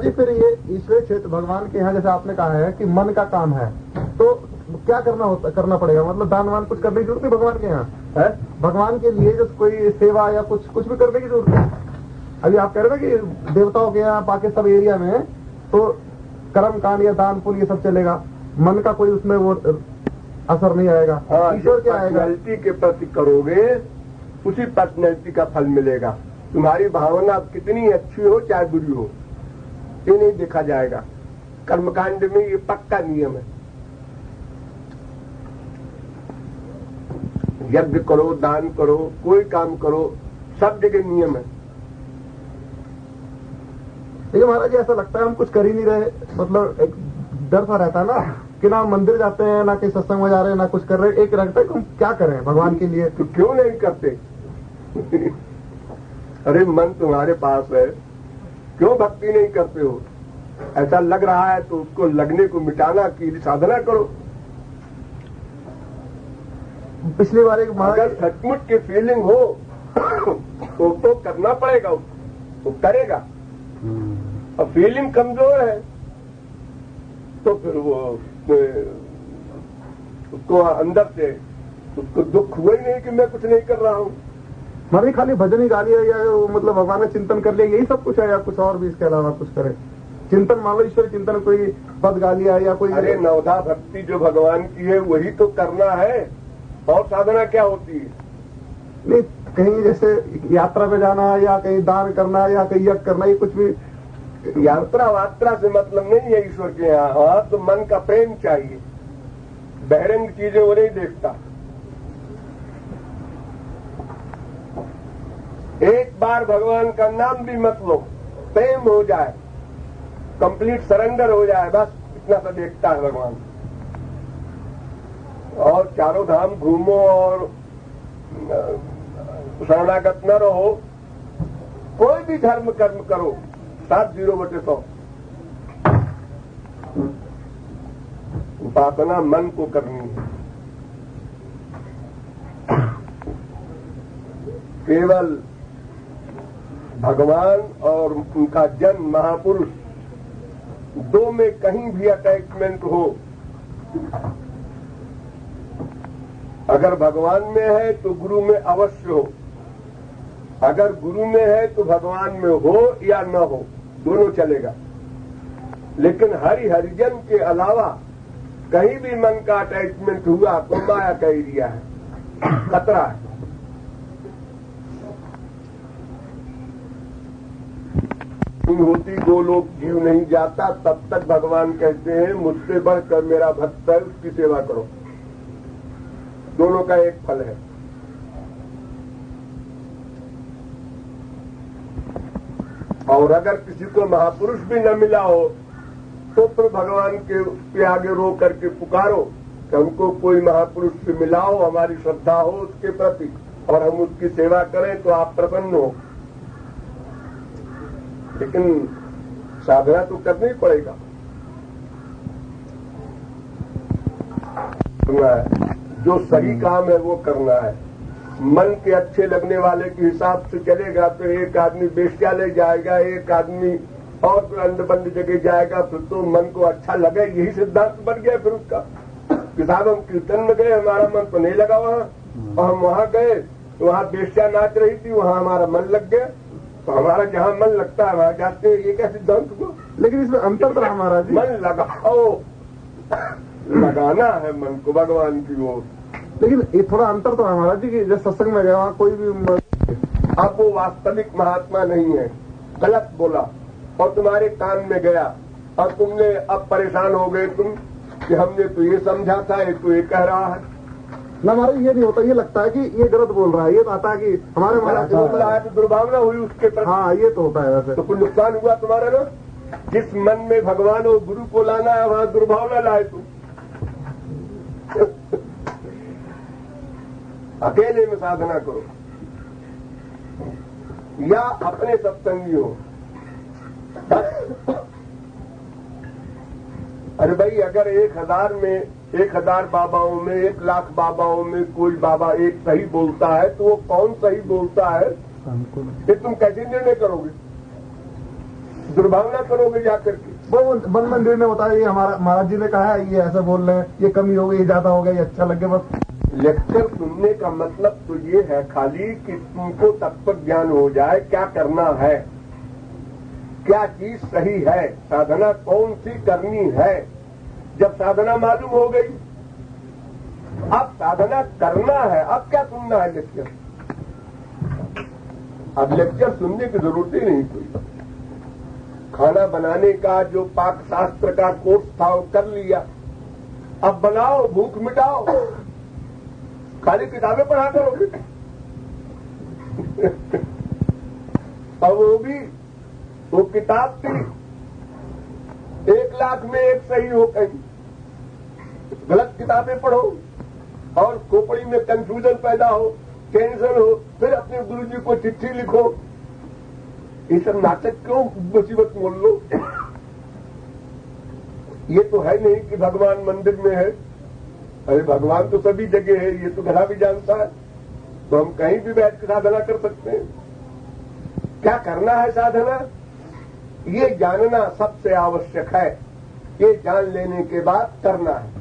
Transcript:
जी फिर ये ईश्वरीय क्षेत्र भगवान के यहाँ जैसे आपने कहा है कि मन का काम है, तो क्या करना पड़ेगा? मतलब दान वान कुछ करने की जरूरत नहीं भगवान के यहाँ है? भगवान के लिए जो कोई सेवा या कुछ भी करने की जरूरत है? अभी आप कह रहे थे कि देवताओं के यहाँ बाकी सब एरिया में तो कर्म कांड या दान पुण्य ये सब चलेगा, मन का कोई उसमें वो असर नहीं आएगा। ईश्वर क्या आएगा? पर्सनैलिटी के प्रति करोगे उसी पर्सनैलिटी का फल मिलेगा। तुम्हारी भावना कितनी अच्छी हो चाहे बुरी हो, ये नहीं देखा जाएगा। कर्मकांड में ये पक्का नियम है। यज्ञ करो, दान करो, कोई काम करो, सब जगह नियम है। लेकिन महाराज जी ऐसा लगता है हम कुछ कर ही नहीं रहे, मतलब एक डर सा रहता है ना कि ना मंदिर जाते हैं, ना कहीं सत्संग में जा रहे हैं, ना कुछ कर रहे हैं। एक लगता है कि हम क्या करें भगवान के लिए। तो क्यों नहीं करते? अरे मन तुम्हारे पास है, क्यों भक्ति नहीं करते हो? ऐसा लग रहा है तो उसको लगने को मिटाना की साधना करो। पिछली बार एक अगर सचमुच की फीलिंग हो तो करना पड़ेगा, तो करेगा। और फीलिंग कमजोर है तो फिर वो उसको अंदर से उसको दुख हुआ ही नहीं कि मैं कुछ नहीं कर रहा हूँ। हमारी खाली भजन ही गा लिया या मतलब भगवान ने चिंतन कर लिया, यही सब कुछ है या कुछ और भी इसके अलावा कुछ करे? चिंतन मान लो ईश्वर चिंतन, कोई पद गा लिया या कोई। अरे नवधा भक्ति जो भगवान की है वही तो करना है, और साधना क्या होती है? नहीं कहीं जैसे यात्रा पे जाना या कहीं दान करना या कहीं यज्ञ करना, ये कुछ भी यात्रा वात्रा से मतलब नहीं है ईश्वर के यहाँ। हाँ तो मन का प्रेम चाहिए, बहिरंग चीजें वो नहीं देखता। एक बार भगवान का नाम भी मत लो, प्रेम हो जाए, कंप्लीट सरेंडर हो जाए, बस इतना सा देखता है भगवान। और चारों धाम घूमो और शरणागत न रहो, कोई भी धर्म कर्म करो, 7/0/100। उपासना मन को करनी है। केवल भगवान और उनका जन महापुरुष दो में कहीं भी अटैचमेंट हो, अगर भगवान में है तो गुरु में अवश्य हो, अगर गुरु में है तो भगवान में हो या न हो, दोनों चलेगा। लेकिन हरिजन के अलावा कहीं भी मन का अटैचमेंट हुआ तो माया का एरिया है, खतरा है। होती गोलोक जीव नहीं जाता, तब तक भगवान कहते हैं मुझसे बढ़कर मेरा भक्त है, उसकी सेवा करो। दोनों का एक फल है। और अगर किसी को महापुरुष भी न मिला हो तो फिर भगवान के आगे रो करके पुकारो कि हमको कोई महापुरुष से मिलाओ, हमारी श्रद्धा हो उसके प्रति और हम उसकी सेवा करें तो आप प्रसन्न हो। लेकिन साधना तो करना ही पड़ेगा। जो सही काम है वो करना है। मन के अच्छे लगने वाले के हिसाब से चलेगा तो एक आदमी बेश्यालय जाएगा, एक आदमी और अंध बंद जगह जाएगा, फिर तो मन को अच्छा लगे, यही सिद्धांत बन गया फिर उसका। किसान हम कीर्तन में गए, हमारा मन तो नहीं लगा वहाँ, और हम वहाँ गए तो वहाँ बेश्या नाच रही थी, वहाँ हमारा मन लग गया, तो हमारा जहाँ मन लगता है वहाँ जाते हैं। ये क्या सिद्धांत हुआ? लेकिन इसमें अंतर तो हमारा मन लगाओ, लगाना है मन को भगवान की ओर। लेकिन ये थोड़ा अंतर तो हमारा जी कि जब सत्संग में गया वहाँ कोई भी अब वो वास्तविक महात्मा नहीं है, गलत बोला और तुम्हारे कान में गया और तुमने अब परेशान हो गए तुम कि हमने तो ये समझा था, ये तो ये कह रहा है ना। हमारा ये नहीं होता, ये लगता है कि ये गलत बोल रहा है, ये तो आता है कि हमारे महाराज बोल रहा है तो दुर्भावना हुई उसके प्रति। हाँ ये तो होता है वैसे। तो कुछ नुकसान हुआ तुम्हारा ना। जिस मन में भगवान और गुरु को लाना है वहां दुर्भावना लाए तुम। अकेले में साधना करो या अपने सत्संगी हो। अरे भाई अगर 1000 में 1000 बाबाओं में 1,00,000 बाबाओं में कोई बाबा एक सही बोलता है तो वो कौन सही बोलता है ये तुम कैसे निर्णय करोगे? दुर्भावना करोगे जाकर के। वो वन मंदिर में होता है, ये हमारा महाराज जी ने कहा है, ये ऐसा बोल रहे हैं, ये कमी हो गई, ये ज्यादा हो गया, ये अच्छा लगे बस। लेक्चर सुनने का मतलब तो ये है खाली कि तुमको तत्व ज्ञान हो जाए क्या करना है, क्या चीज सही है, साधना कौन सी करनी है। जब साधना मालूम हो गई, अब साधना करना है, अब क्या सुनना है लेक्चर। अब लेक्चर सुनने की जरूरत ही नहीं कोई। खाना बनाने का जो पाक शास्त्र का कोर्स था वो कर लिया, अब बनाओ, भूख मिटाओ, खाली किताबें पढ़ा करोगे। और वो किताब थी 1,00,000 में एक सही हो, कहीं गलत किताबें पढ़ो और खोपड़ी में कंफ्यूजन पैदा हो, टेंशन हो, फिर अपने गुरु जी को चिट्ठी लिखो। ये सब नाटक क्यों मुसीबत मोल लो। ये तो है नहीं कि भगवान मंदिर में है, अरे भगवान तो सभी जगह है, ये तो गधा भी जानता है। तो हम कहीं भी बैठ के साधना कर सकते हैं। क्या करना है साधना, ये जानना सबसे आवश्यक है। ये जान लेने के बाद करना है।